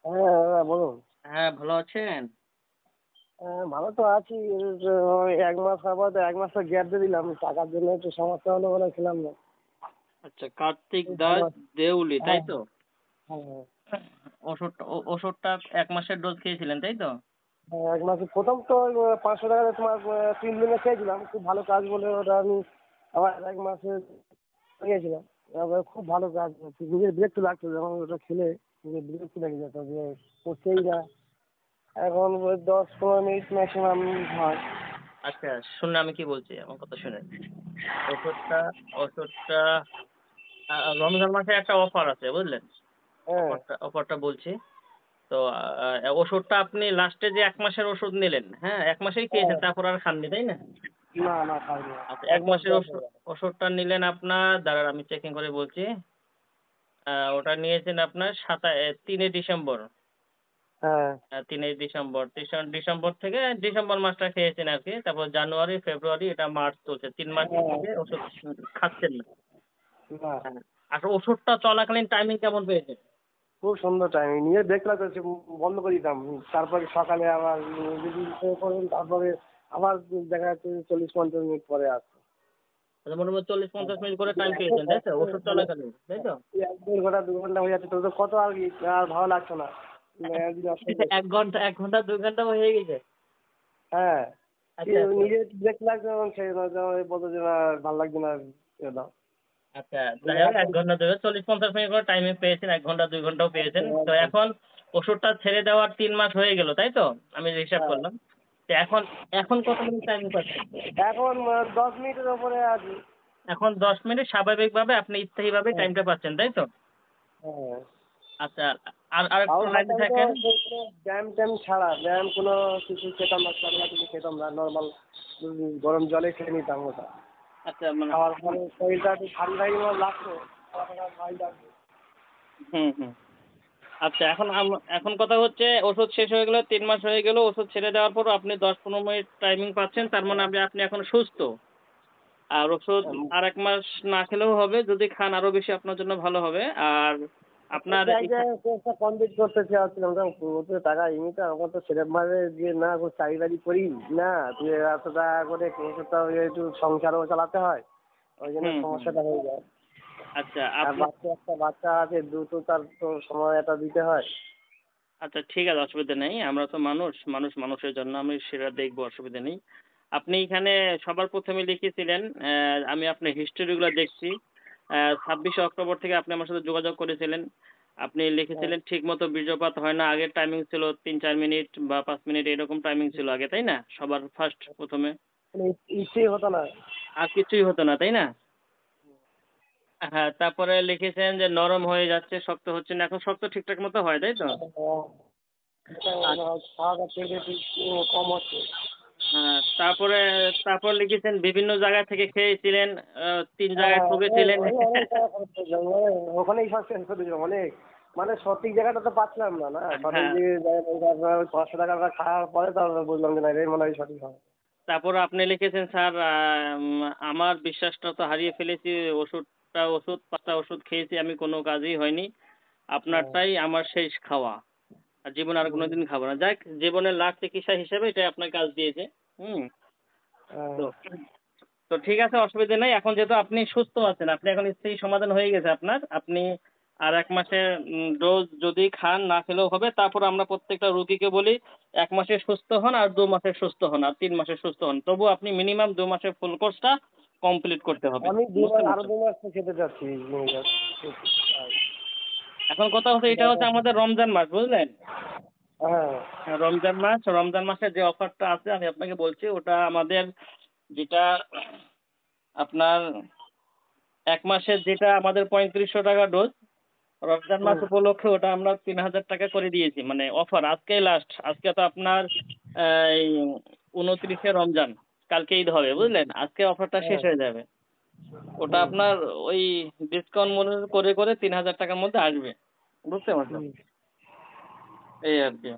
হ্যাঁ দাদা বলুন। হ্যাঁ, ভালো আছেন? হ্যাঁ ভালো তো আছি। ওই 1 মাস আবার 1 মাস তো গ্যাপ দিয়ে দিলাম, টাকার জন্য একটু সমস্যা হলো বলে ছিলাম না। আচ্ছা, কার্তিক এই দাস ভালো। দেউলি, তাই হ্যাঁ তো? হ্যাঁ হ্যাঁ ওষুধটা 1 মাসের ডোজ খেয়েছিলেন, তাই তো? হ্যাঁ 1 মাসে প্রথম তো ওই 500 টাকা তোমার 3 দিনে খেয়েছিলাম, খুব ভালো কাজ বলে ওটা আমি আবার 1 মাসে নিয়েছিলাম। এবার খুব ভালো কাজ, নিজের বিরক্ত লাগতো যখন ওটা খেলে, নিজের বিরক্ত লেগে যেত যে করছেই না। এখন ওই 10-15 মিনিট ম্যাক্সিমাম হয়। আচ্ছা, শুনুন আমি কি বলছি, আমার কথা শুনেন। ওষুধটা ওষুধটা রমজান মাসে একটা অফার আছে, বুঝলেন? হ্যাঁ অফারটা বলছি। তো ওষুধটা আপনি লাস্টে যে 1 মাসের ওষুধ নিলেন, হ্যাঁ, 1 মাসেই হ্যাঁ। খেয়েছেন, তারপর আর খাননি, তাই না? না না খাইনি। আচ্ছা, এক 1 মাস মাসের গ্যাপ হয়ে গেল। ওষুধটা নিলেন আপনার, দাঁড়ান আমি চেকিং করে বলছি। ওটা নিয়েছেন আপনার 3 ডিসেম্বর। হ্যাঁ 3 ডিসেম্বর। ডিসেম্বর থেকে ডিসেম্বর মাসটা খেয়েছেন আরকি। তারপর জানুয়ারি, ফেব্রুয়ারি, এটা মার্চ চলছে। ৩ মাস হ্যাঁ। থেকে ওষুধ খাচ্ছেন না। না হ্যাঁ। আর ওষুধটা চলাকালীন টাইমিং কেমন পেয়েছেন? খুব সুন্দর টাইমিং, নিজে দেখলাম তো বন্ধ করে দিতাম, তারপরে সকালে আবার যদি ইচ্ছে করুন তারপরে আবার দেখা যাচ্ছে 40-50 মিনিট পরে আসতো। আচ্ছা, মোটামুটি ৪০-৫০ মিনিট করে টাইম পেয়েছেন, তাই তো? ওষুধ মানে চলাকালীন, তাই তো? 1-1.5 ঘন্টা 2 ঘন্টা হয়ে যাচ্ছে, তো তো কত আর কি, আর ভালো লাগতো না। একদিন অসুবিধা। ১ ঘন্টা ১ ঘন্টা ২ ঘন্টা হয়ে গেছে। হ্যাঁ আচ্ছা, আচ্ছা। নিজে দেখতে লাগতো এবং সেই বলতো যে না ভালো লাগছে না, এ দাও। আচ্ছা, কিন্তু যাই হোক ১ এখন ঘন্টা ২ ৪০-৫০ মিনিট করে টাইমে পেয়েছেন। ১ ঘন্টা ২ ঘন্টাও পেয়েছেন। তো এখন ওষুধটা ছেড়ে দেওয়ার ৩ মাস হয়ে গেল, তাই তো? আমি হিসাব হ্যাঁ করলাম। তো এখন এখন কত মিনিট টাইমিং পাচ্ছেন? এখন 10 মিনিটের ওপরে আছি। এখন ১০ মিনিট স্বাভাবিকভাবে আপনি স্থায়ীভাবে হ্যাঁ টাইমটা পাচ্ছেন, তাই তো? হ্যাঁ। আচ্ছা, আরেকটু তাও লাইনে সকালে তো থাকেন। ব্যায়াম ট্যায়াম ছাড়া, ব্যায়াম কোনো কিছু খেতাম না, সকালে কিছু খেতাম না, নর্মাল গরম জলে খেয়ে নিতাম ওটা। আচ্ছা, মানে খাওয়ার পরে শরীরটা একটু ভারী ভারী মতো লাগতো, ভারী লাগতো। হুম, হুম। আচ্ছা, এখন কথা হচ্ছে ওষুধ শেষ হয়ে গেল, ৩ মাস হয়ে গেল। ওষুধ ছেড়ে দেওয়ার পরও আপনি ১০-১৫ মিনিট টাইমিং পাচ্ছেন। তার মানে আপনি এখন সুস্থ। আর ওষুধ আর ১ মাস না খেলেও হবে। যদি খান আরো বেশি আপনার জন্য ভালো হবে। আর আপনার কোর্সটা কমপ্লিট করতে চাচ্ছিলাম, ওতে টাকা এমনিতে আমার তো সেরকমভাবে যে না চাকরি বাকরি করি না, তুই এত টাকা করে কোর্সটা একটু সংসারও চালাতে হয়, ওই জন্য হুম, হুম। সমস্যাটা হয়ে যায়। আচ্ছা, আর একটা বাচ্চা আছে, দ্রুত তার তো সময়টা দিতে হয়। আচ্ছা, ঠিক আছে, অসুবিধা নেই। আমরা তো মানুষের জন্য আমি সেটা দেখব, অসুবিধা নেই। আপনি এখানে সবার ১ম এ লিখেছিলেন, আমি আপনার হিস্টোরি গুলা দেখছি। ২৬শে অক্টোবর থেকে আপনি আমার সাথে যোগাযোগ করেছিলেন। আপনি হ্যাঁ লিখেছিলেন ঠিকমতো বীর্যপাত হয় না। আগের টাইমিং ছিল ৩-৪ মিনিট বা ৫ মিনিট, এরকম টাইমিং ছিল আগে, তাই না? সবার ফার্স্ট ১ম এ। মানে ইচ্ছেই হতো না। আর কিছুই হতো না, তাই না? হ্যাঁ, তারপরে লিখেছেন যে নরম হয়ে যাচ্ছে, শক্ত হচ্ছে না। এখন শক্ত ঠিকঠাক মতো হয়, তাই তো? আর খাওয়া থেকে একটু কম হচ্ছে। তারপর লিখেছেন বিভিন্ন জায়গা থেকে খেয়েছিলেন, ৩ জায়গায় হ্যাঁ অনেক ঠকেছিলেন। অনেক অনেক টাকা খরচ করেছিলাম, ওখানেই সব শেষ করে দিলাম অনেক। মানে সঠিক জায়গাটা তো পাচ্ছিলাম না, না সঠিক হ্যাঁ, জায়গায় 500 টাকা খাওয়ার পরে তারপরে বুঝলাম যে না এটাই মনে হয় সঠিক হবে। তারপর আপনি লিখেছেন স্যার, আমার বিশ্বাসটা তো হারিয়ে ফেলেছি। ওষুধ ৫টা ওষুধ খেয়েছি আমি, কোনো কাজই হয়নি। হ্যাঁ আপনারটাই আমার শেষ খাওয়া। আর জীবনে আর হুম, কোনোদিন খাবো না। যাক, জীবনের লাস্ট চিকিৎসা হিসেবে এটাই আপনার কাজ দিয়েছে। হুম? হ্যাঁ তো তো ঠিক আছে, অসুবিধা নাই। এখন যেহেতু আপনি সুস্থ আছেন, আপনি এখন স্থায়ী সমাধান হয়ে গেছে আপনার। আপনি আর ১ মাসের ডোজ যদি খান, না খেলেও হবে। তারপর আমরা প্রত্যেকটা রোগীকে বলি ১ মাসে সুস্থ হন, আর ২ মাসে সুস্থ হন, আর ৩ মাসে সুস্থ হন। তবুও আপনি মিনিমাম ২ মাসের ফুল কোর্সটা কমপ্লিট করতে হবে। আমি বুঝতে আরো পারছেন? 2 মাস তো খেতে চাচ্ছি জিনিসটা। এখন কথা হচ্ছে, এটা হচ্ছে আমাদের রমজান মাস, বুঝলেন? হ্যাঁ হ্যাঁ, রমজান মাসে যে অফারটা আছে আমি আপনাকে বলছি, ওটা আমাদের যেটা আপনার ১ মাসের যেটা আমাদের ৩৫০০ টাকা ডোজ, রমজান মাস হুম উপলক্ষে ওটা আমরা ৩,০০০ টাকা করে দিয়েছি। মানে অফার আজকেই লাস্ট। আজকে তো আপনার এই ২৯শে রমজান। কালকে ঈদ হবে, হুম, বুঝলেন? আজকে অফারটা শেষ হ্যাঁ হয়ে যাবে। ওটা হুম আপনার ওই ডিসকাউন্ট মূল্য করে ৩,০০০ টাকার মধ্যে আসবে। বুঝতে পারছেন? হুম। এই আরকি।